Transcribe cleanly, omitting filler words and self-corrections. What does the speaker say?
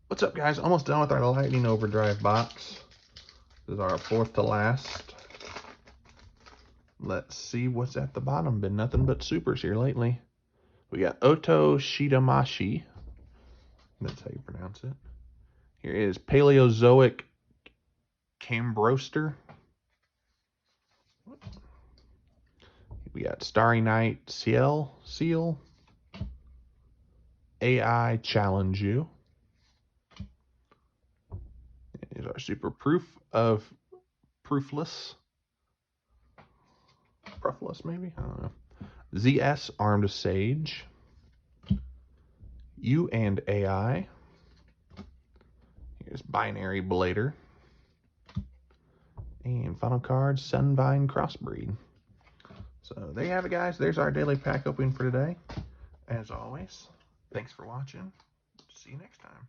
What's up, guys? Almost done with our Lightning Overdrive box. This is our fourth to last. Let's see what's at the bottom. Been nothing but supers here lately. We got Oto Shidamashi. That's how you pronounce it. Here is Paleozoic Cambroster. We got Starry Night Seal. AI Challenge You. Here's our super proof of Proofless. Proofless, maybe? I don't know. ZS Armed Sage. U and AI. Here's Binary Blader. And final card, Sunvine Crossbreed. So there you have it, guys. There's our daily pack opening for today. As always, thanks for watching. See you next time.